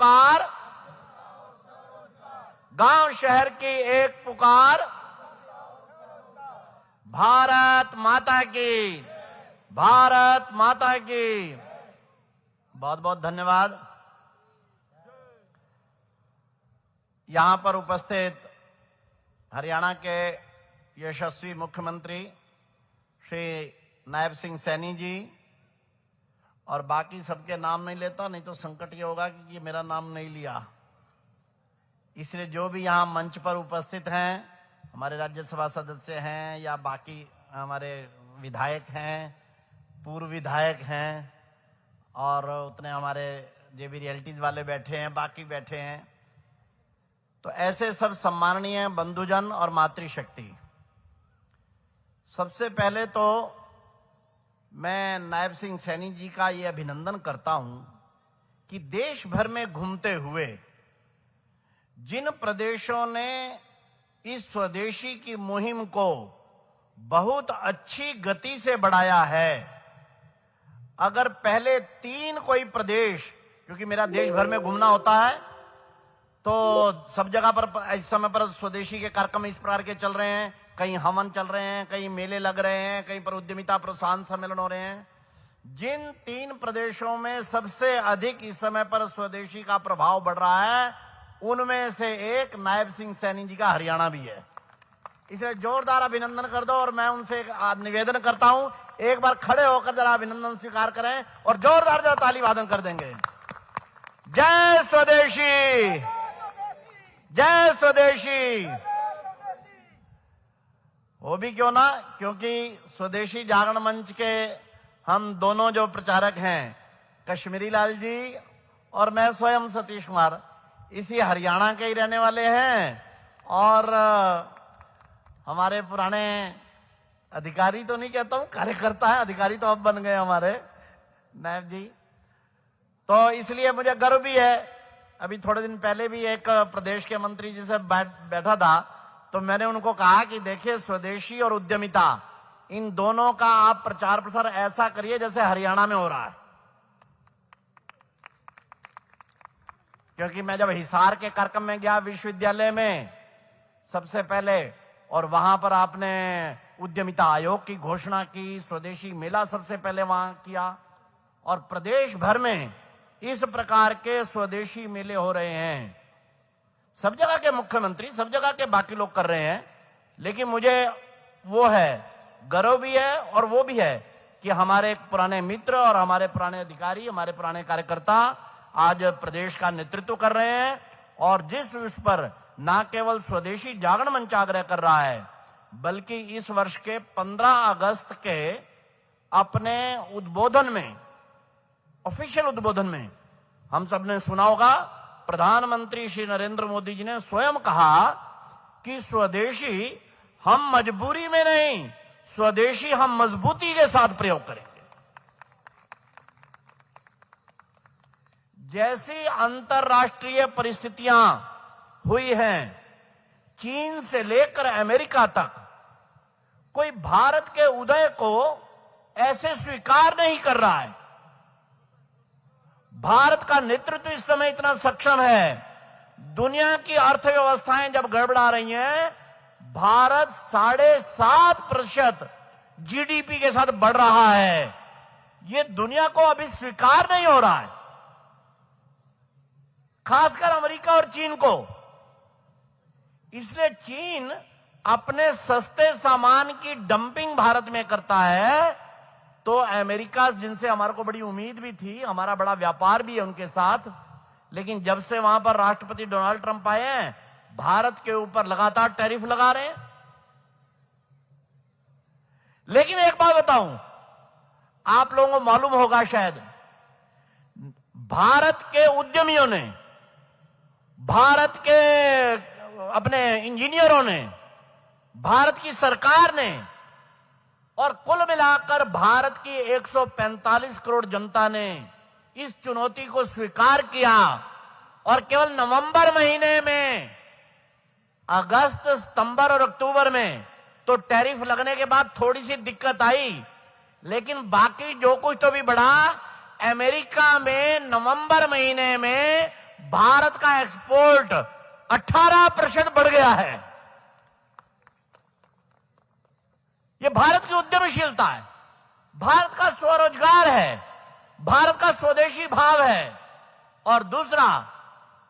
पुकार, गांव शहर की एक पुकार, भारत माता की, भारत माता की। बहुत बहुत धन्यवाद। यहां पर उपस्थित हरियाणा के यशस्वी मुख्यमंत्री श्री नायब सिंह सैनी जी और बाकी सबके नाम नहीं लेता, नहीं तो संकट ये होगा कि ये मेरा नाम नहीं लिया। इसलिए जो भी यहाँ मंच पर उपस्थित हैं, हमारे राज्यसभा सदस्य हैं या बाकी हमारे विधायक हैं, पूर्व विधायक हैं और उतने हमारे जो भी रियल्टीज वाले बैठे हैं, बाकी बैठे हैं, तो ऐसे सब सम्माननीय बंधुजन और मातृशक्ति, सबसे पहले तो मैं नायब सिंह सैनी जी का ये अभिनंदन करता हूं कि देश भर में घूमते हुए जिन प्रदेशों ने इस स्वदेशी की मुहिम को बहुत अच्छी गति से बढ़ाया है, अगर पहले 3 कोई प्रदेश, क्योंकि मेरा देश भर में घूमना होता है, तो सब जगह पर इस समय पर स्वदेशी के कार्यक्रम इस प्रकार के चल रहे हैं, कहीं हवन चल रहे हैं, कहीं मेले लग रहे हैं, कहीं पर उद्यमिता प्रोत्साहन सम्मेलन हो रहे हैं। जिन 3 प्रदेशों में सबसे अधिक इस समय पर स्वदेशी का प्रभाव बढ़ रहा है, उनमें से एक नायब सिंह सैनी जी का हरियाणा भी है। इसलिए जोरदार अभिनंदन कर दो और मैं उनसे एक निवेदन करता हूं, एक बार खड़े होकर जरा अभिनंदन स्वीकार करें और जोरदार जरा ताली वादन कर देंगे। जय स्वदेशी, जय स्वदेशी। वो भी क्यों ना, क्योंकि स्वदेशी जागरण मंच के हम दोनों जो प्रचारक हैं, कश्मीरी लाल जी और मैं स्वयं सतीश कुमार, इसी हरियाणा के ही रहने वाले हैं और हमारे पुराने अधिकारी तो नहीं कहता हूं, कार्यकर्ता है, अधिकारी तो अब बन गए हमारे नायब जी। तो इसलिए मुझे गर्व भी है। अभी थोड़े दिन पहले भी एक प्रदेश के मंत्री जी से बैठा था, तो मैंने उनको कहा कि देखिए, स्वदेशी और उद्यमिता, इन दोनों का आप प्रचार प्रसार ऐसा करिए जैसे हरियाणा में हो रहा है। क्योंकि मैं जब हिसार के कार्यक्रम में गया विश्वविद्यालय में सबसे पहले, और वहां पर आपने उद्यमिता आयोग की घोषणा की, स्वदेशी मेला सबसे पहले वहां किया, और प्रदेश भर में इस प्रकार के स्वदेशी मेले हो रहे हैं। सब जगह के मुख्यमंत्री, सब जगह के बाकी लोग कर रहे हैं, लेकिन मुझे वो है, गर्व भी है और वो भी है कि हमारे पुराने मित्र और हमारे पुराने अधिकारी, हमारे पुराने कार्यकर्ता आज प्रदेश का नेतृत्व कर रहे हैं। और जिस उस पर न केवल स्वदेशी जागरण मंच आग्रह कर रहा है, बल्कि इस वर्ष के 15 अगस्त के अपने उद्बोधन में, ऑफिशियल उद्बोधन में, हम सबने सुना होगा, प्रधानमंत्री श्री नरेंद्र मोदी जी ने स्वयं कहा कि स्वदेशी हम मजबूरी में नहीं, स्वदेशी हम मजबूती के साथ प्रयोग करेंगे। जैसी अंतरराष्ट्रीय परिस्थितियां हुई हैं, चीन से लेकर अमेरिका तक, कोई भारत के उदय को ऐसे स्वीकार नहीं कर रहा है। भारत का नेतृत्व इस समय इतना सक्षम है, दुनिया की अर्थव्यवस्थाएं जब गड़बड़ा रही हैं, भारत 7.5% जीडीपी के साथ बढ़ रहा है। ये दुनिया को अभी स्वीकार नहीं हो रहा है, खासकर अमेरिका और चीन को। इसलिए चीन अपने सस्ते सामान की डंपिंग भारत में करता है, तो अमेरिका, जिनसे हमारे को बड़ी उम्मीद भी थी, हमारा बड़ा व्यापार भी है उनके साथ, लेकिन जब से वहां पर राष्ट्रपति डोनाल्ड ट्रंप आए हैं, भारत के ऊपर लगातार टैरिफ लगा रहे हैं। लेकिन एक बात बताऊं, आप लोगों को मालूम होगा शायद, भारत के उद्यमियों ने, भारत के अपने इंजीनियरों ने, भारत की सरकार ने और कुल मिलाकर भारत की 145 करोड़ जनता ने इस चुनौती को स्वीकार किया। और केवल नवंबर महीने में, अगस्त, सितंबर और अक्टूबर में तो टैरिफ लगने के बाद थोड़ी सी दिक्कत आई, लेकिन बाकी जो कुछ तो भी बढ़ा। अमेरिका में नवंबर महीने में भारत का एक्सपोर्ट 18% बढ़ गया है। ये भारत की उद्यमशीलता है, भारत का स्वरोजगार है, भारत का स्वदेशी भाव है। और दूसरा,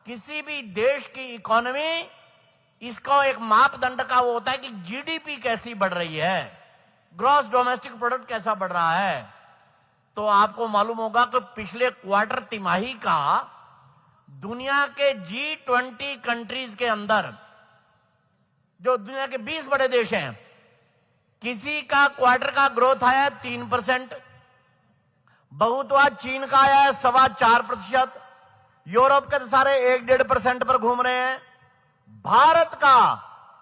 किसी भी देश की इकोनॉमी, इसका एक मापदंड का वो होता है कि जीडीपी कैसी बढ़ रही है, ग्रॉस डोमेस्टिक प्रोडक्ट कैसा बढ़ रहा है। तो आपको मालूम होगा कि पिछले क्वार्टर तिमाही का दुनिया के G20 कंट्रीज के अंदर, जो दुनिया के 20 बड़े देश हैं, किसी का क्वार्टर का ग्रोथ आया 3%, बहुत हुआ चीन का आया है 4.25%, यूरोप के तो सारे 1-1.5% पर घूम रहे हैं। भारत का,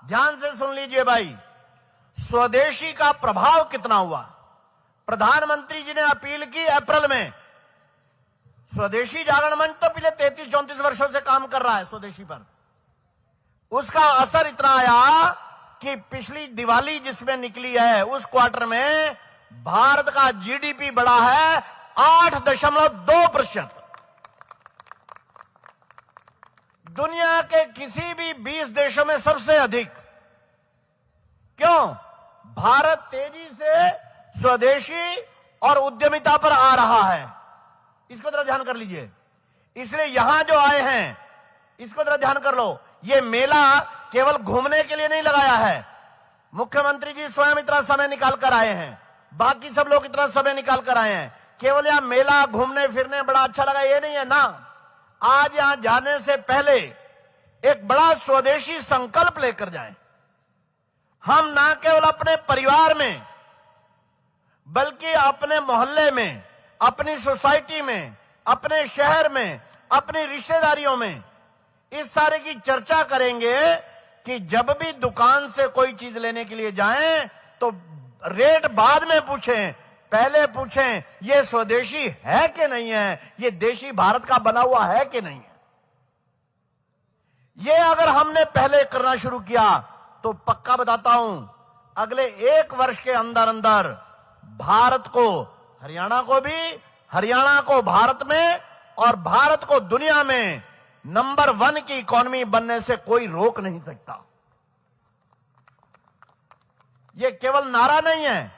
ध्यान से सुन लीजिए भाई, स्वदेशी का प्रभाव कितना हुआ। प्रधानमंत्री जी ने अपील की अप्रैल में, स्वदेशी जागरण मंच तो पिछले 33-34 वर्षों से काम कर रहा है स्वदेशी पर। उसका असर इतना आया कि पिछली दिवाली जिसमें निकली है उस क्वार्टर में भारत का जीडीपी बढ़ा है 8.2%। दुनिया के किसी भी 20 देशों में सबसे अधिक। क्यों? भारत तेजी से स्वदेशी और उद्यमिता पर आ रहा है। इसको जरा ध्यान कर लीजिए। इसलिए यहां जो आए हैं, इसको जरा ध्यान कर लो। ये मेला केवल घूमने के लिए नहीं लगाया है, मुख्यमंत्री जी स्वयं इतना समय निकाल कर आए हैं, बाकी सब लोग इतना समय निकाल कर आए हैं। केवल यहां मेला घूमने फिरने बड़ा अच्छा लगा ये नहीं है ना। आज यहां जाने से पहले एक बड़ा स्वदेशी संकल्प लेकर जाएं। हम ना केवल अपने परिवार में, बल्कि अपने मोहल्ले में, अपनी सोसाइटी में, अपने शहर में, अपनी रिश्तेदारियों में इस सारे की चर्चा करेंगे कि जब भी दुकान से कोई चीज लेने के लिए जाएं तो रेट बाद में पूछें, पहले पूछें ये स्वदेशी है कि नहीं है, ये देशी भारत का बना हुआ है कि नहीं है। ये अगर हमने पहले करना शुरू किया तो पक्का बताता हूं, अगले 1 वर्ष के अंदर अंदर भारत को, हरियाणा को भी, हरियाणा को भारत में और भारत को दुनिया में नंबर 1 की इकोनॉमी बनने से कोई रोक नहीं सकता। ये केवल नारा नहीं है,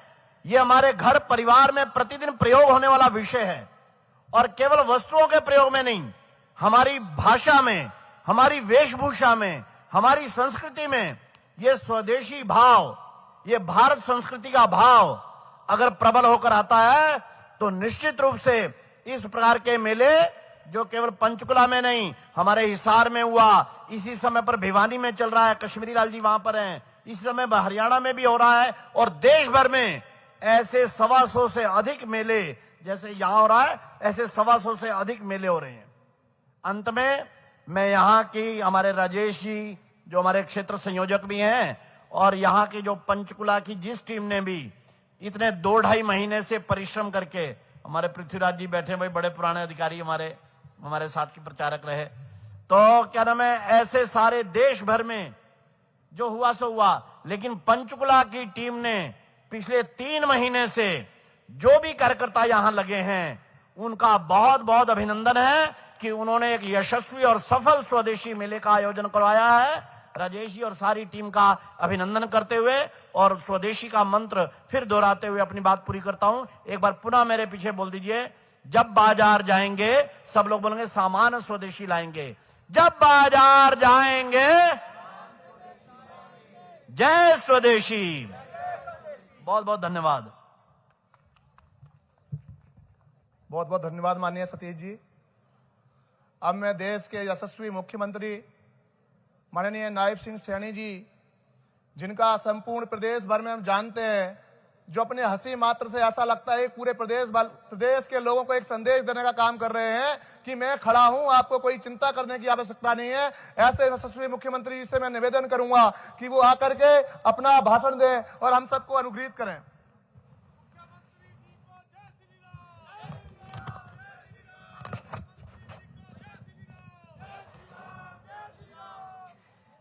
ये हमारे घर परिवार में प्रतिदिन प्रयोग होने वाला विषय है। और केवल वस्तुओं के प्रयोग में नहीं, हमारी भाषा में, हमारी वेशभूषा में, हमारी संस्कृति में ये स्वदेशी भाव, ये भारत संस्कृति का भाव अगर प्रबल होकर आता है तो निश्चित रूप से इस प्रकार के मेले जो केवल पंचकुला में नहीं, हमारे हिसार में हुआ, इसी समय पर भिवानी में चल रहा है, कश्मीरी लाल जी वहां पर हैं, इस समय हरियाणा में भी हो रहा है, और देश भर में ऐसे 125 से अधिक मेले, जैसे यहां हो रहा है ऐसे 125 से अधिक मेले हो रहे हैं। अंत में मैं यहाँ की, हमारे राजेश जी जो हमारे क्षेत्र संयोजक भी हैं, और यहाँ की जो पंचकुला की जिस टीम ने भी इतने 2-2.5 महीने से परिश्रम करके, हमारे पृथ्वीराज जी बैठे भाई, बड़े पुराने अधिकारी हमारे साथ के प्रचारक रहे, तो क्या नाम है, ऐसे सारे देश भर में जो हुआ सो हुआ। लेकिन पंचकुला की टीम ने पिछले 3 महीने से जो भी कार्यकर्ता यहां लगे हैं उनका बहुत बहुत अभिनंदन है कि उन्होंने एक यशस्वी और सफल स्वदेशी मेले का आयोजन करवाया है। राजेश जी और सारी टीम का अभिनंदन करते हुए और स्वदेशी का मंत्र फिर दोहराते हुए अपनी बात पूरी करता हूं। एक बार पुनः मेरे पीछे बोल दीजिए, जब बाजार जाएंगे, सब लोग बोलेंगे सामान स्वदेशी लाएंगे। जब बाजार जाएंगे, जय स्वदेशी। बहुत बहुत धन्यवाद। बहुत बहुत धन्यवाद माननीय सतीश जी। अब मैं देश के यशस्वी मुख्यमंत्री माननीय नायब सिंह सैनी जी, जिनका संपूर्ण प्रदेश भर में हम जानते हैं, जो अपने हंसी मात्र से ऐसा लगता है पूरे प्रदेश के लोगों को एक संदेश देने का काम कर रहे हैं कि मैं खड़ा हूं, आपको कोई चिंता करने की आवश्यकता नहीं है। ऐसे यशस्वी मुख्यमंत्री जी से मैं निवेदन करूंगा कि वो आकर के अपना भाषण दें और हम सबको अनुग्रहित करें।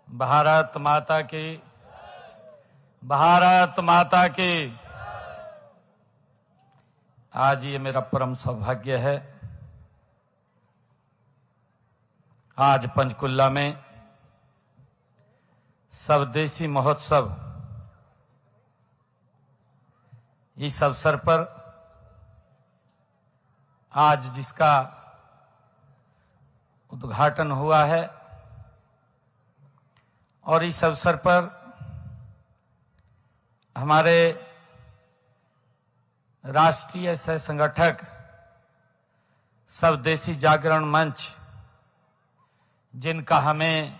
भारत माता की, भारत माता की। आज ये मेरा परम सौभाग्य है, आज पंचकुला में स्वदेशी महोत्सव, इस अवसर पर आज जिसका उद्घाटन हुआ है और इस अवसर पर हमारे राष्ट्रीय सह संगठक स्वदेशी जागरण मंच, जिनका हमें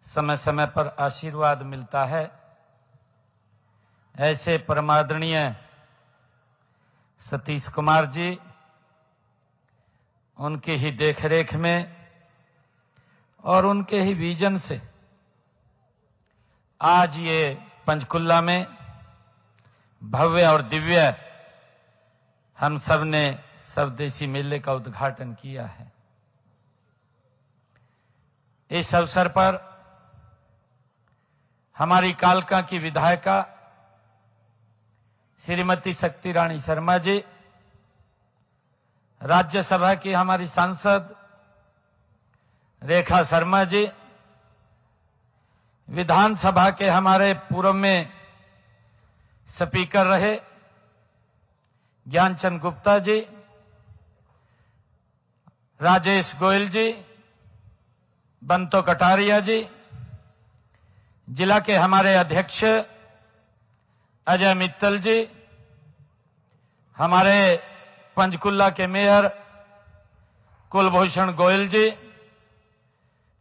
समय समय पर आशीर्वाद मिलता है, ऐसे परमादरणीय सतीश कुमार जी, उनके ही देखरेख में और उनके ही विजन से आज ये पंचकुला में भव्य और दिव्य हम सब ने स्वदेशी मेले का उद्घाटन किया है। इस अवसर पर हमारी कालका की विधायिका श्रीमती शक्ति रानी शर्मा जी, राज्यसभा की हमारी सांसद रेखा शर्मा जी, विधानसभा के हमारे पूर्व में स्पीकर रहे ज्ञानचंद गुप्ता जी, राजेश गोयल जी, बंतो कटारिया जी, जिला के हमारे अध्यक्ष अजय मित्तल जी, हमारे पंचकुला के मेयर कुलभूषण गोयल जी,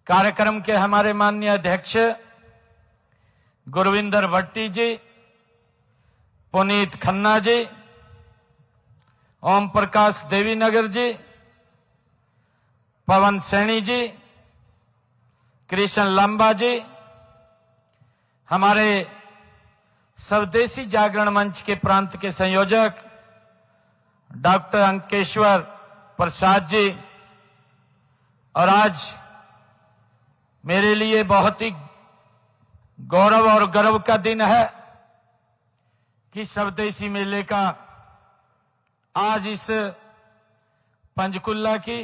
कार्यक्रम के हमारे माननीय अध्यक्ष गुरविंदर भट्टी जी, पुनीत खन्ना जी, ओम प्रकाश देवीनगर जी, पवन सैनी जी, कृष्ण लंबा जी, हमारे स्वदेशी जागरण मंच के प्रांत के संयोजक डॉक्टर अंकेश्वर प्रसाद जी, और आज मेरे लिए बहुत ही गौरव और गर्व का दिन है कि स्वदेशी मेले का आज इस पंचकुला की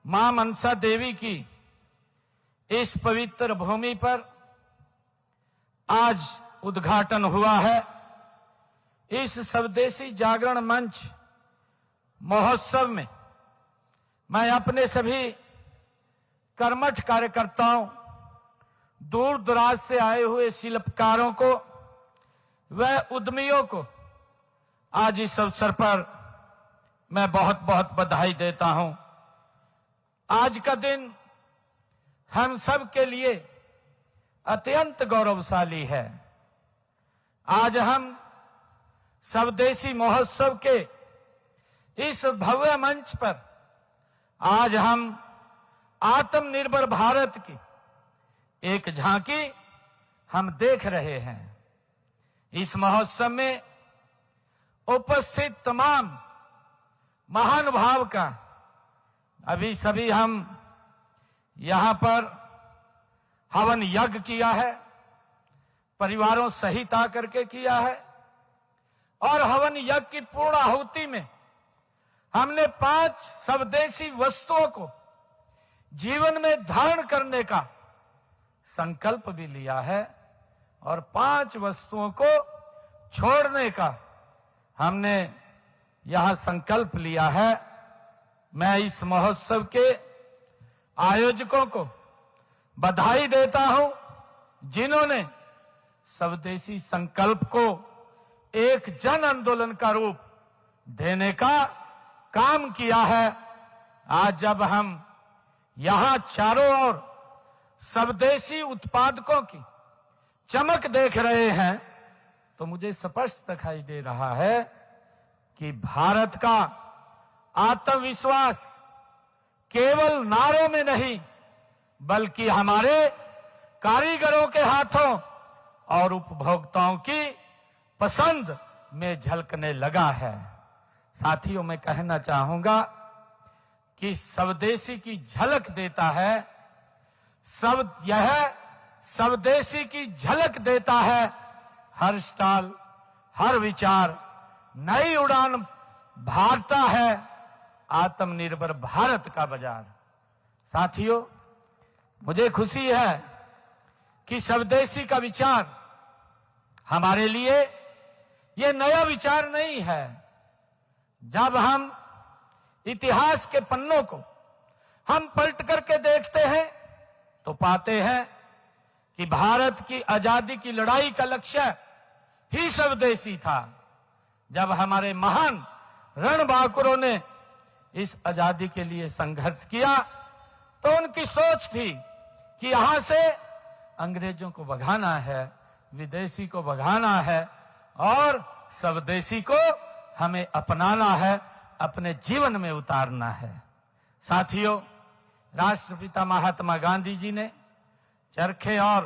मां मनसा देवी की इस पवित्र भूमि पर आज उद्घाटन हुआ है। इस स्वदेशी जागरण मंच महोत्सव में मैं अपने सभी कर्मठ कार्यकर्ताओं, दूर दराज से आए हुए शिल्पकारों को व उद्यमियों को आज इस अवसर पर मैं बहुत बहुत बधाई देता हूं। आज का दिन हम सब के लिए अत्यंत गौरवशाली है। आज हम स्वदेशी महोत्सव के इस भव्य मंच पर आज हम आत्मनिर्भर भारत की एक झांकी हम देख रहे हैं। इस महोत्सव में उपस्थित तमाम महानुभाव का अभी सभी हम यहां पर हवन यज्ञ किया है, परिवारों सहित आकर के किया है, और हवन यज्ञ की पूर्ण आहुति में हमने 5 स्वदेशी वस्तुओं को जीवन में धारण करने का संकल्प भी लिया है और 5 वस्तुओं को छोड़ने का हमने यहां संकल्प लिया है। मैं इस महोत्सव के आयोजकों को बधाई देता हूं, जिन्होंने स्वदेशी संकल्प को एक जन आंदोलन का रूप देने का काम किया है। आज जब हम यहां चारों ओर स्वदेशी उत्पादकों की चमक देख रहे हैं तो मुझे स्पष्ट दिखाई दे रहा है कि भारत का आत्मविश्वास केवल नारों में नहीं बल्कि हमारे कारीगरों के हाथों और उपभोक्ताओं की पसंद में झलकने लगा है। साथियों, मैं कहना चाहूंगा कि स्वदेशी की झलक देता है, यह स्वदेशी की झलक देता है हर स्टॉल, हर विचार, नई उड़ान भरता है आत्मनिर्भर भारत का बाजार। साथियों, मुझे खुशी है कि स्वदेशी का विचार हमारे लिए ये नया विचार नहीं है। जब हम इतिहास के पन्नों को हम पलट करके देखते हैं तो पाते हैं कि भारत की आजादी की लड़ाई का लक्ष्य ही स्वदेशी था। जब हमारे महान रणबांकुरों ने इस आजादी के लिए संघर्ष किया तो उनकी सोच थी कि यहां से अंग्रेजों को भगाना है, विदेशी को भगाना है और स्वदेशी को हमें अपनाना है, अपने जीवन में उतारना है। साथियों, राष्ट्रपिता महात्मा गांधी जी ने चरखे और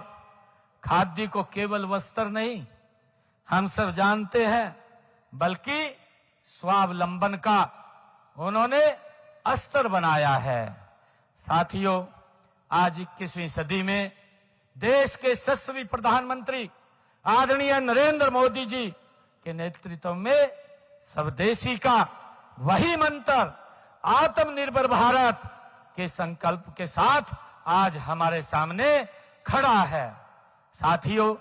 खादी को केवल वस्त्र नहीं, हम सब जानते हैं, बल्कि स्वावलंबन का उन्होंने अस्त्र बनाया है। साथियों, आज 21वीं सदी में देश के यशस्वी प्रधानमंत्री आदरणीय नरेंद्र मोदी जी के नेतृत्व में स्वदेशी का वही मंत्र आत्मनिर्भर भारत के संकल्प के साथ आज हमारे सामने खड़ा है। साथियों,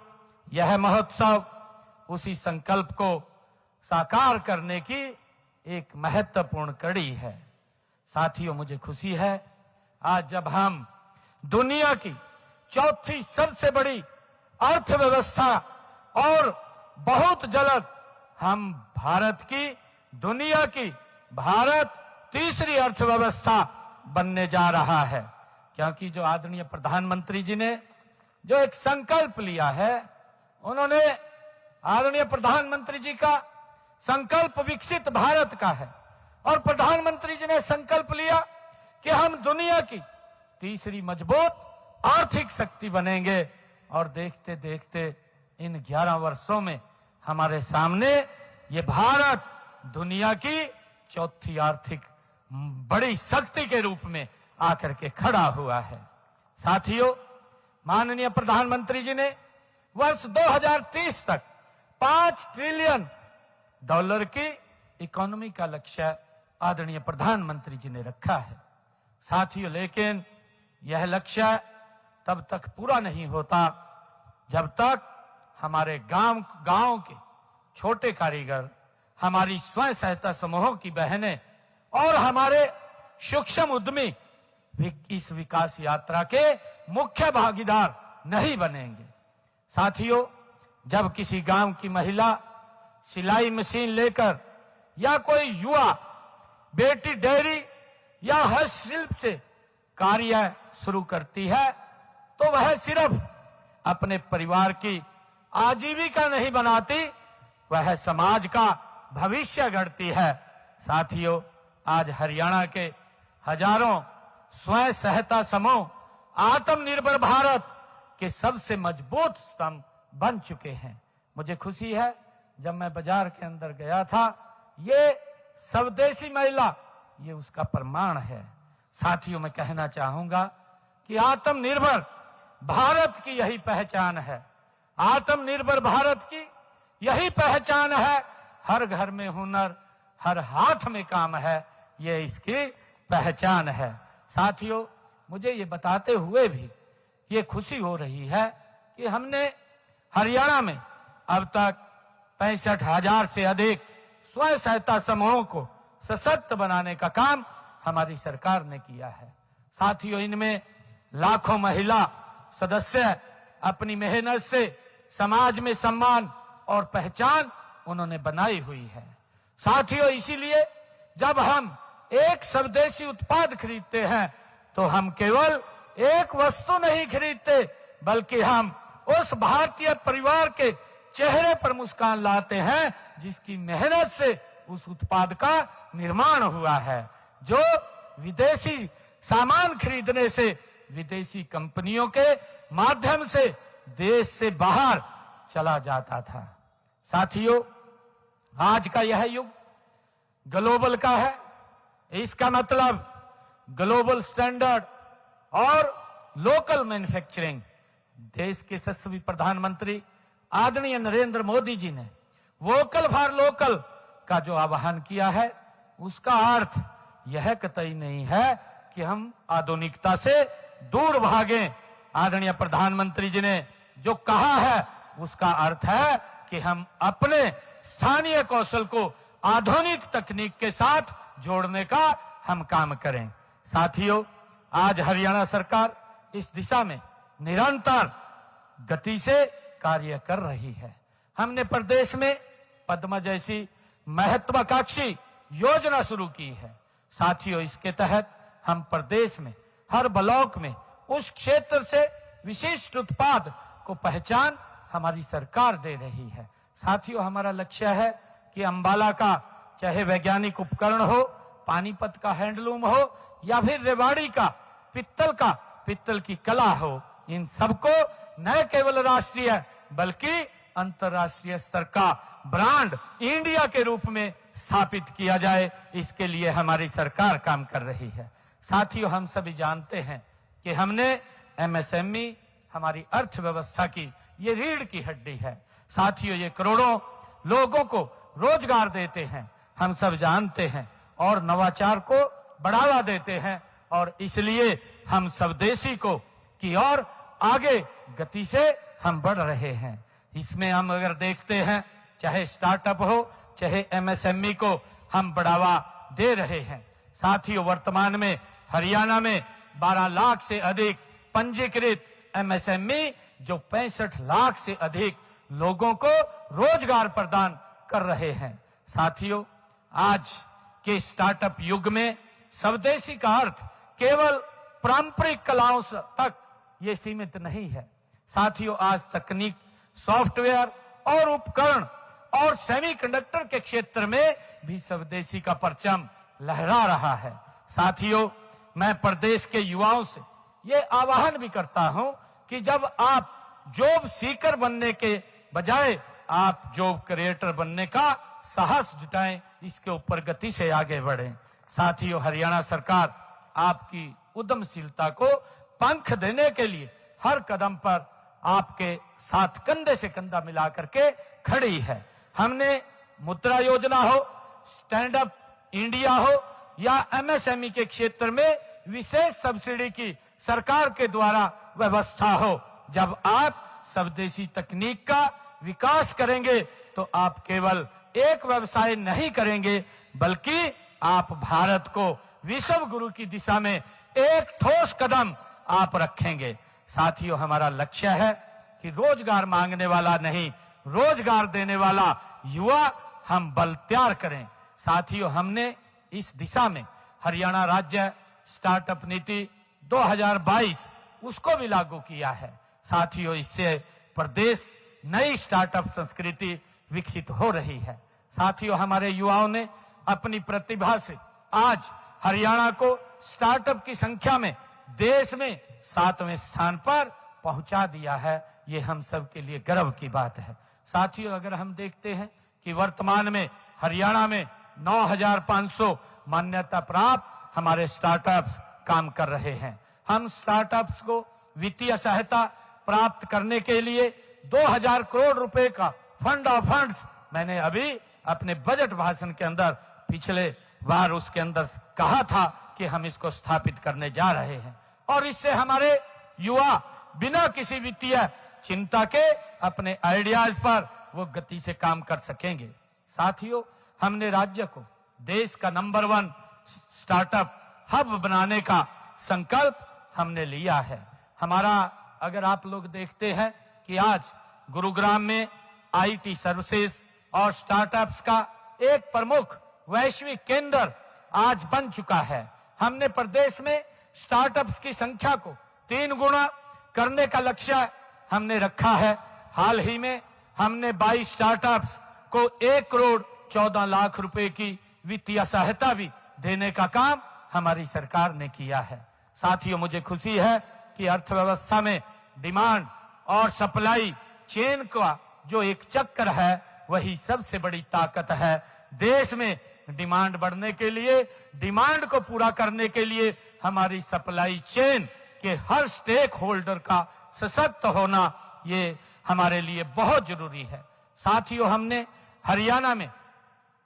यह महोत्सव उसी संकल्प को साकार करने की एक महत्वपूर्ण कड़ी है। साथियों, मुझे खुशी है आज जब हम दुनिया की चौथी सबसे बड़ी अर्थव्यवस्था और बहुत जल्द हम भारत की दुनिया की भारत तीसरी अर्थव्यवस्था बनने जा रहा है, क्योंकि जो आदरणीय प्रधानमंत्री जी ने जो एक संकल्प लिया है, उन्होंने आदरणीय प्रधानमंत्री जी का संकल्प विकसित भारत का है और प्रधानमंत्री जी ने संकल्प लिया कि हम दुनिया की तीसरी मजबूत आर्थिक शक्ति बनेंगे और देखते देखते इन 11 वर्षों में हमारे सामने ये भारत दुनिया की चौथी आर्थिक बड़ी शक्ति के रूप में आकर के खड़ा हुआ है। साथियों, माननीय प्रधानमंत्री जी ने वर्ष 2030 तक 5 ट्रिलियन डॉलर की इकोनॉमी का लक्ष्य आदरणीय प्रधानमंत्री जी ने रखा है। साथियों, लेकिन यह लक्ष्य तब तक पूरा नहीं होता जब तक हमारे गांव के छोटे कारीगर, हमारी स्वयं सहायता समूहों की बहनें और हमारे सूक्ष्म उद्यमी इस विकास यात्रा के मुख्य भागीदार नहीं बनेंगे। साथियों, जब किसी गांव की महिला सिलाई मशीन लेकर या कोई युवा बेटी डेयरी या हस्तशिल्प से कार्य शुरू करती है तो वह सिर्फ अपने परिवार की आजीविका नहीं बनाती, वह समाज का भविष्य गढ़ती है। साथियों, आज हरियाणा के हजारों स्वयं सहायता समूह आत्मनिर्भर भारत के सबसे मजबूत स्तंभ बन चुके हैं। मुझे खुशी है, जब मैं बाजार के अंदर गया था, ये स्वदेशी महिला ये उसका प्रमाण है। साथियों, मैं कहना चाहूंगा कि आत्मनिर्भर भारत की यही पहचान है, आत्मनिर्भर भारत की यही पहचान है। हर घर में हुनर, हर हाथ में काम है, ये इसकी पहचान है। साथियों, मुझे ये बताते हुए भी ये खुशी हो रही है कि हमने हरियाणा में अब तक 65,000 से अधिक स्वयं सहायता समूहों को सशक्त बनाने का काम हमारी सरकार ने किया है। साथियों, इनमें लाखों महिला सदस्य अपनी मेहनत से समाज में सम्मान और पहचान उन्होंने बनाई हुई है। साथियों, इसीलिए जब हम एक स्वदेशी उत्पाद खरीदते हैं तो हम केवल एक वस्तु नहीं खरीदते, बल्कि हम उस भारतीय परिवार के चेहरे पर मुस्कान लाते हैं जिसकी मेहनत से उस उत्पाद का निर्माण हुआ है, जो विदेशी सामान खरीदने से, विदेशी कंपनियों के माध्यम से देश से बाहर चला जाता था। साथियों, आज का यह युग ग्लोबल का है। इसका मतलब ग्लोबल स्टैंडर्ड और लोकल मैन्युफैक्चरिंग। देश के यशस्वी प्रधानमंत्री आदरणीय नरेंद्र मोदी जी ने वोकल फॉर लोकल का जो आह्वान किया है, उसका अर्थ यह कतई नहीं है कि हम आधुनिकता से दूर भागें। आदरणीय प्रधानमंत्री जी ने जो कहा है उसका अर्थ है कि हम अपने स्थानीय कौशल को आधुनिक तकनीक के साथ जोड़ने का हम काम करें। साथियों, आज हरियाणा सरकार इस दिशा में निरंतर गति से कार्य कर रही है। हमने प्रदेश में पद्मा जैसी महत्वाकांक्षी योजना शुरू की है। साथियों, इसके तहत हम प्रदेश में हर ब्लॉक में उस क्षेत्र से विशिष्ट उत्पाद को पहचान हमारी सरकार दे रही है। साथियों, हमारा लक्ष्य है कि अंबाला का चाहे वैज्ञानिक उपकरण हो, पानीपत का हैंडलूम हो या फिर रेवाड़ी का पित्तल की कला हो, इन सबको न केवल राष्ट्रीय बल्कि अंतर्राष्ट्रीय स्तर का ब्रांड इंडिया के रूप में स्थापित किया जाए। इसके लिए हमारी सरकार काम कर रही है। साथियों, हम सभी जानते हैं कि हमने एमएसएमई हमारी अर्थव्यवस्था की ये रीढ़ की हड्डी है। साथियों, ये करोड़ों लोगों को रोजगार देते हैं, हम सब जानते हैं, और नवाचार को बढ़ावा देते हैं, और इसलिए हम स्वदेशी को की ओर आगे गति से हम बढ़ रहे हैं। इसमें हम अगर देखते हैं, चाहे स्टार्टअप हो चाहे एमएसएमई को हम बढ़ावा दे रहे हैं। साथियों, वर्तमान में हरियाणा में 12 लाख से अधिक पंजीकृत एमएसएमई जो 65 लाख से अधिक लोगों को रोजगार प्रदान कर रहे हैं। साथियों, आज के स्टार्टअप युग में स्वदेशी का अर्थ केवल पारंपरिक कलाओं तक ये सीमित नहीं है। साथियों, आज तकनीक, सॉफ्टवेयर और उपकरण और सेमीकंडक्टर के क्षेत्र में भी स्वदेशी का परचम लहरा रहा है। साथियों, मैं प्रदेश के युवाओं से ये आह्वान भी करता हूं कि जब आप जॉब सीकर बनने के बजाय आप जॉब क्रिएटर बनने का साहस जुटाएं, इसके ऊपर गति से आगे बढ़ें। साथियों, हरियाणा सरकार आपकी उद्यमशीलता को पंख देने के लिए हर कदम पर आपके साथ कंधे से कंधा मिला करके खड़ी है। हमने मुद्रा योजना हो, स्टैंड अप इंडिया हो या एमएसएमई के क्षेत्र में विशेष सब्सिडी की सरकार के द्वारा व्यवस्था हो। जब आप स्वदेशी तकनीक का विकास करेंगे तो आप केवल एक व्यवसाय नहीं करेंगे, बल्कि आप भारत को विश्व गुरु की दिशा में एक ठोस कदम आप रखेंगे। साथियों, हमारा लक्ष्य है कि रोजगार मांगने वाला नहीं, रोजगार देने वाला युवा हम बल तैयार करें। साथियों, हमने इस दिशा में हरियाणा राज्य स्टार्टअप नीति 2022 उसको भी लागू किया है। साथियों, इससे प्रदेश नई स्टार्टअप संस्कृति विकसित हो रही है। साथियों, हमारे युवाओं ने अपनी प्रतिभा से आज हरियाणा को स्टार्टअप की संख्या में देश में 7वें स्थान पर पहुंचा दिया है। ये हम सब के लिए गर्व की बात है। साथियों, अगर हम देखते हैं कि वर्तमान में हरियाणा में 9,500 मान्यता प्राप्त हमारे स्टार्टअप्स काम कर रहे हैं। हम स्टार्टअप्स को वित्तीय सहायता प्राप्त करने के लिए 2,000 करोड़ रुपए का फंड ऑफ फंड्स मैंने अभी अपने बजट भाषण के अंदर पिछले बार उसके अंदर कहा था कि हम इसको स्थापित करने जा रहे हैं, और इससे हमारे युवा बिना किसी वित्तीय चिंता के अपने आइडियाज पर वो गति से काम कर सकेंगे। साथियों, हमने राज्य को देश का नंबर 1 स्टार्टअप हब बनाने का संकल्प हमने लिया है। हमारा अगर आप लोग देखते हैं कि आज गुरुग्राम में आईटी सर्विसेज और स्टार्टअप्स का एक प्रमुख वैश्विक केंद्र आज बन चुका है। हमने प्रदेश में स्टार्टअप्स की संख्या को 3 गुना करने का लक्ष्य हमने रखा है। हाल ही में हमने 22 स्टार्टअप्स को 1 करोड़ 14 लाख रुपए की वित्तीय सहायता भी देने का काम हमारी सरकार ने किया है। साथियों, मुझे खुशी है कि अर्थव्यवस्था में डिमांड और सप्लाई चेन का जो एक चक्र है वही सबसे बड़ी ताकत है। देश में डिमांड बढ़ने के लिए, डिमांड को पूरा करने के लिए हमारी सप्लाई चेन के हर स्टेक होल्डर का सशक्त होना ये हमारे लिए बहुत जरूरी है। साथियों, हमने हरियाणा में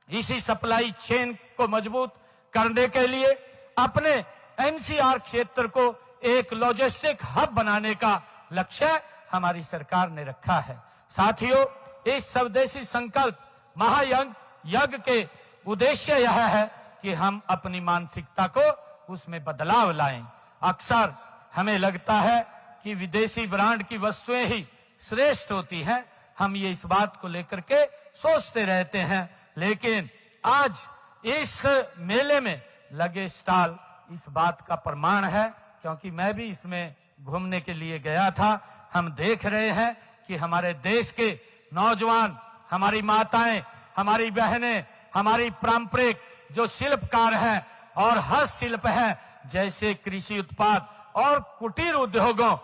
इसी सप्लाई चेन को मजबूत करने के लिए अपने एनसीआर क्षेत्र को एक लॉजिस्टिक हब बनाने का लक्ष्य हमारी सरकार ने रखा है। साथियों, इस स्वदेशी संकल्प महायज्ञ के उद्देश्य यह है कि हम अपनी मानसिकता को उसमें बदलाव लाएं। अक्सर हमें लगता है कि विदेशी ब्रांड की वस्तुएं ही श्रेष्ठ होती हैं। हम ये इस बात को लेकर के सोचते रहते हैं, लेकिन आज इस मेले में लगे स्टॉल इस बात का प्रमाण है, क्योंकि मैं भी इसमें घूमने के लिए गया था। हम देख रहे हैं कि हमारे देश के नौजवान, हमारी माताएं, हमारी बहनें, हमारी पारंपरिक जो शिल्पकार हैं और हस्तशिल्प हैं, जैसे कृषि उत्पाद और कुटीर उद्योगों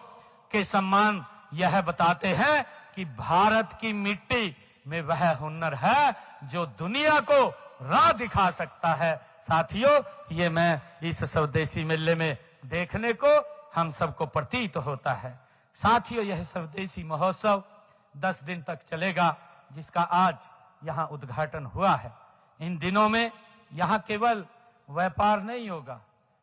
के सम्मान यह बताते हैं कि भारत की मिट्टी में वह हुनर है जो दुनिया को राह दिखा सकता है। साथियों, ये मैं इस स्वदेशी मेले में देखने को हम सबको प्रतीत होता है। साथियों, यह स्वदेशी महोत्सव 10 दिन तक चलेगा, जिसका आज यहाँ उद्घाटन हुआ है। इन दिनों में यहाँ केवल व्यापार नहीं होगा,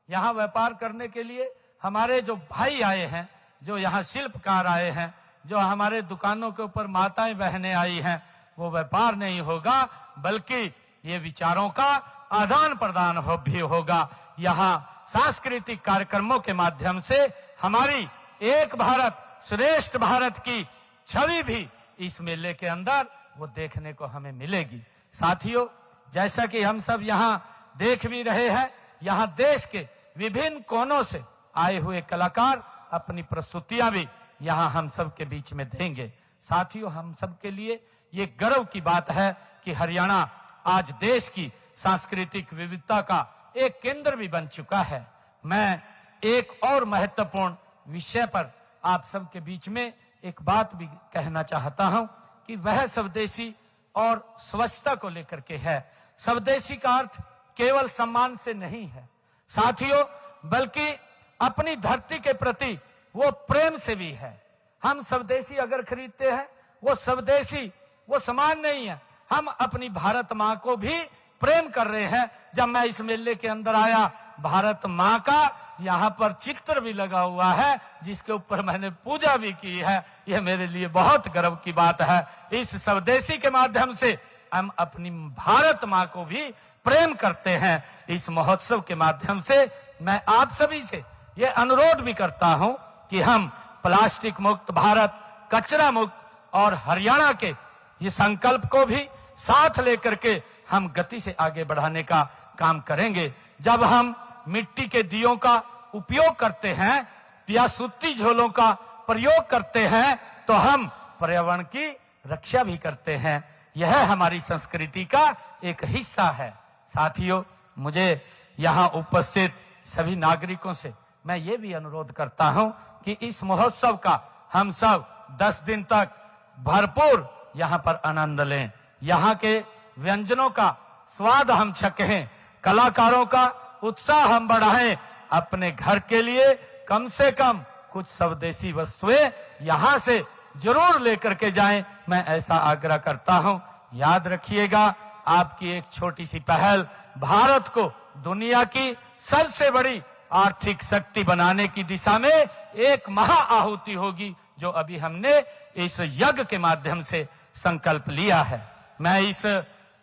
यहाँ व्यापार करने के लिए हमारे जो भाई आए हैं, जो यहाँ शिल्पकार आए हैं, जो हमारे दुकानों के ऊपर माताएं बहनें आई हैं, वो व्यापार नहीं होगा, बल्कि ये विचारों का आदान प्रदान भी होगा। यहाँ सांस्कृतिक कार्यक्रमों के माध्यम से हमारी एक भारत श्रेष्ठ भारत की छवि भी इस मेले के अंदर वो देखने को हमें मिलेगी। साथियों, जैसा कि हम सब यहाँ देख भी रहे हैं, यहाँ देश के विभिन्न कोनों से आए हुए कलाकार अपनी प्रस्तुतियां भी यहाँ हम सब के बीच में देंगे। साथियों, हम सब के लिए ये गर्व की बात है कि हरियाणा आज देश की सांस्कृतिक विविधता का एक केंद्र भी बन चुका है। मैं एक और महत्वपूर्ण विषय पर आप सब के बीच में एक बात भी कहना चाहता हूं कि वह स्वदेशी और स्वच्छता को लेकर के है। स्वदेशी का अर्थ केवल सम्मान से नहीं है साथियों, बल्कि अपनी धरती के प्रति वो प्रेम से भी है। हम स्वदेशी अगर खरीदते हैं, वो स्वदेशी वो समान नहीं है। हम अपनी भारत माँ को भी प्रेम कर रहे हैं। जब मैं इस मेले के अंदर आया, भारत माँ का यहाँ पर चित्र भी लगा हुआ है, जिसके ऊपर मैंने पूजा भी की है। यह मेरे लिए बहुत गर्व की बात है। इस स्वदेशी के माध्यम से हम अपनी भारत माँ को भी प्रेम करते हैं। इस महोत्सव के माध्यम से मैं आप सभी से यह अनुरोध भी करता हूं कि हम प्लास्टिक मुक्त भारत, कचरा मुक्त और हरियाणा के ये संकल्प को भी साथ लेकर के हम गति से आगे बढ़ाने का काम करेंगे। जब हम मिट्टी के दियों का उपयोग करते हैं या सूती झोलों का प्रयोग करते हैं, तो हम पर्यावरण की रक्षा भी करते हैं। यह हमारी संस्कृति का एक हिस्सा है। साथियों, मुझे यहाँ उपस्थित सभी नागरिकों से मैं ये भी अनुरोध करता हूं कि इस महोत्सव का हम सब 10 दिन तक भरपूर यहाँ पर आनंद लें। यहाँ के व्यंजनों का स्वाद हम चखें, कलाकारों का उत्साह हम बढ़ाएं। अपने घर के लिए कम से कम कुछ स्वदेशी वस्तुएं यहाँ से जरूर लेकर के जाएं। मैं ऐसा आग्रह करता हूं। याद रखिएगा, आपकी एक छोटी सी पहल भारत को दुनिया की सबसे बड़ी आर्थिक शक्ति बनाने की दिशा में एक महा आहुति होगी, जो अभी हमने इस यज्ञ के माध्यम से संकल्प लिया है। मैं इस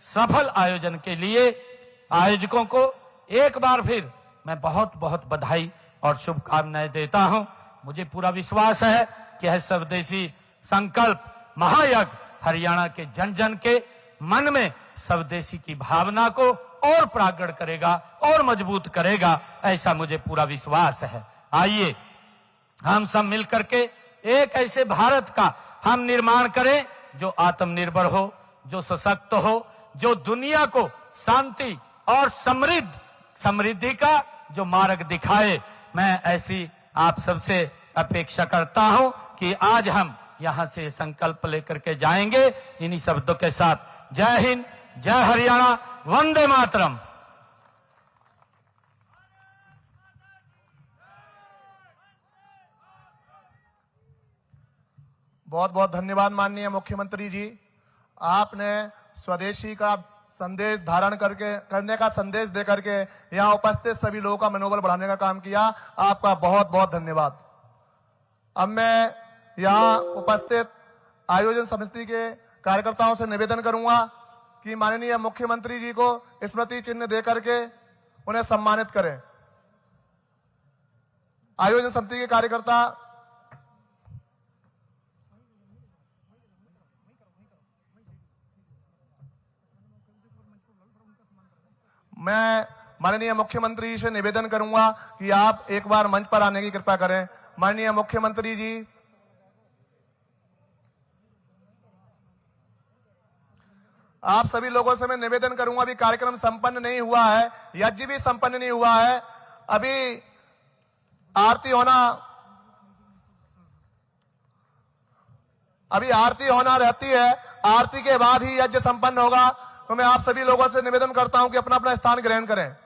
सफल आयोजन के लिए आयोजकों को एक बार फिर मैं बहुत बहुत बधाई और शुभकामनाएं देता हूं। मुझे पूरा विश्वास है कि यह स्वदेशी संकल्प महायज्ञ हरियाणा के जन जन के मन में स्वदेशी की भावना को और प्रकट करेगा और मजबूत करेगा, ऐसा मुझे पूरा विश्वास है। आइए हम सब मिलकर के एक ऐसे भारत का हम निर्माण करें जो आत्मनिर्भर हो, जो सशक्त हो, जो दुनिया को शांति और समृद्धि का जो मार्ग दिखाए। मैं ऐसी आप सबसे अपेक्षा करता हूं कि आज हम यहां से संकल्प लेकर के जाएंगे। इन्हीं शब्दों के साथ जय हिंद, जय हरियाणा, वंदे मातरम। बहुत बहुत धन्यवाद माननीय मुख्यमंत्री जी। आपने स्वदेशी का संदेश धारण करने का संदेश दे करके यहाँ उपस्थित सभी लोगों का मनोबल बढ़ाने का काम किया। आपका बहुत बहुत धन्यवाद। अब मैं यहाँ उपस्थित आयोजन समिति के कार्यकर्ताओं से निवेदन करूंगा कि माननीय मुख्यमंत्री जी को स्मृति चिन्ह दे करके उन्हें सम्मानित करें। आयोजन समिति के कार्यकर्ता मैं माननीय मुख्यमंत्री जी से निवेदन करूंगा कि आप एक बार मंच पर आने की कृपा करें। माननीय मुख्यमंत्री जी, आप सभी लोगों से मैं निवेदन करूंगा, अभी कार्यक्रम संपन्न नहीं हुआ है, यज्ञ भी संपन्न नहीं हुआ है, अभी आरती होना रहती है। आरती के बाद ही यज्ञ संपन्न होगा। तो मैं आप सभी लोगों से निवेदन करता हूं कि अपना अपना स्थान ग्रहण करें।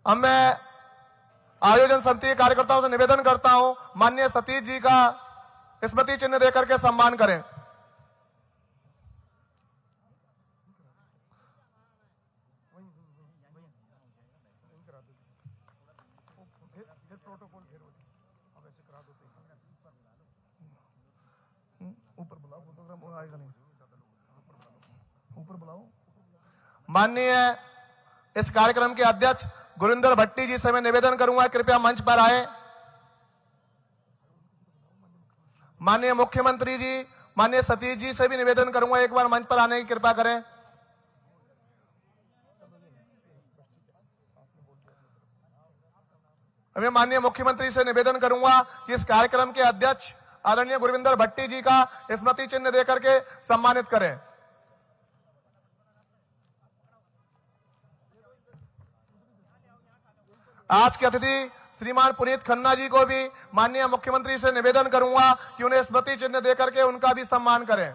अब मैं आयोजन समिति के कार्यकर्ताओं से निवेदन करता हूं, माननीय सतीश जी का स्मृति चिन्ह देकर के सम्मान करें। ऊपर बुलाओ, फोटोग्राफ आएगा नहीं, ऊपर बुलाओ। माननीय इस कार्यक्रम के अध्यक्ष गुरिंदर भट्टी जी से मैं निवेदन करूंगा, कृपया मंच पर आए। माननीय मुख्यमंत्री जी, माननीय सतीश जी से भी निवेदन करूंगा, एक बार मंच पर आने की कृपा करें। मैं माननीय मुख्यमंत्री से निवेदन करूंगा कि इस कार्यक्रम के अध्यक्ष आदरणीय गुरविंदर भट्टी जी का स्मृति चिन्ह देकर के सम्मानित करें। आज के अतिथि श्रीमान पुनीत खन्ना जी को भी माननीय मुख्यमंत्री से निवेदन करूंगा कि उन्हें स्मृति चिन्ह देकर के उनका भी सम्मान करें।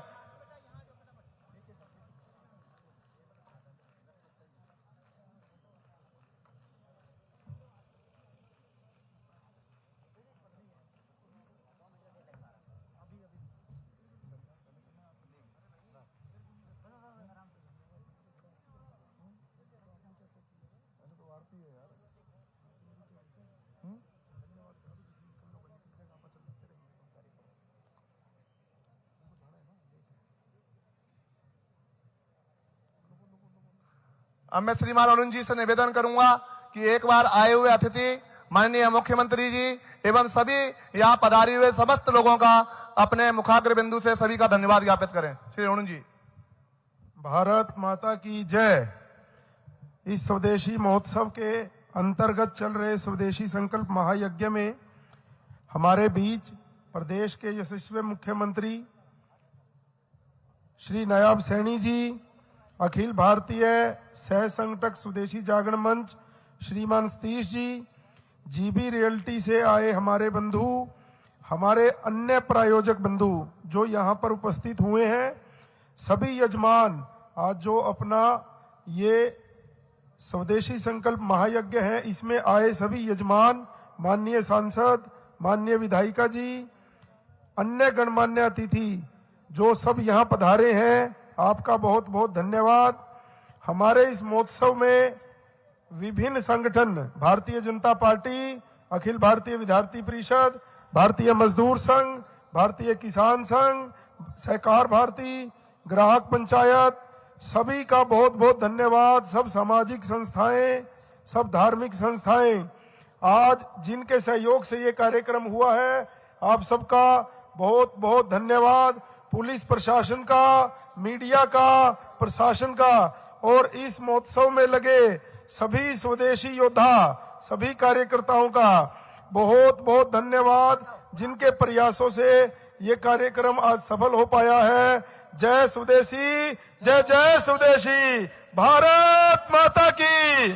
अब मैं श्रीमान अरुण जी से निवेदन करूंगा कि एक बार आए हुए अतिथि माननीय मुख्यमंत्री जी एवं सभी यहाँ पधारे हुए समस्त लोगों का अपने मुखाग्र बिंदु से सभी का धन्यवाद ज्ञापित करें। श्री अरुण जी। भारत माता की जय। इस स्वदेशी महोत्सव के अंतर्गत चल रहे स्वदेशी संकल्प महायज्ञ में हमारे बीच प्रदेश के यशस्वी मुख्यमंत्री श्री नायब सैनी जी, अखिल भारतीय सह संगठक स्वदेशी जागरण मंच श्रीमान सतीश जी, जीबी रियल्टी से आए हमारे बंधु, हमारे अन्य प्रायोजक बंधु जो यहाँ पर उपस्थित हुए हैं, सभी यजमान आज जो अपना ये स्वदेशी संकल्प महायज्ञ है इसमें आए सभी यजमान, माननीय सांसद, माननीय विधायिका जी, अन्य गणमान्य अतिथि जो सब यहाँ पधारे हैं, आपका बहुत बहुत धन्यवाद। हमारे इस महोत्सव में विभिन्न संगठन, भारतीय जनता पार्टी, अखिल भारतीय विद्यार्थी परिषद, भारतीय मजदूर संघ, भारतीय किसान संघ, सहकार भारती, ग्राहक पंचायत, सभी का बहुत बहुत धन्यवाद। सब सामाजिक संस्थाएं, सब धार्मिक संस्थाएं, आज जिनके सहयोग से ये कार्यक्रम हुआ है, आप सबका बहुत बहुत धन्यवाद। पुलिस प्रशासन का, मीडिया का, प्रशासन का और इस महोत्सव में लगे सभी स्वदेशी योद्धा, सभी कार्यकर्ताओं का बहुत बहुत धन्यवाद, जिनके प्रयासों से ये कार्यक्रम आज सफल हो पाया है। जय स्वदेशी, जय जय स्वदेशी, भारत माता की।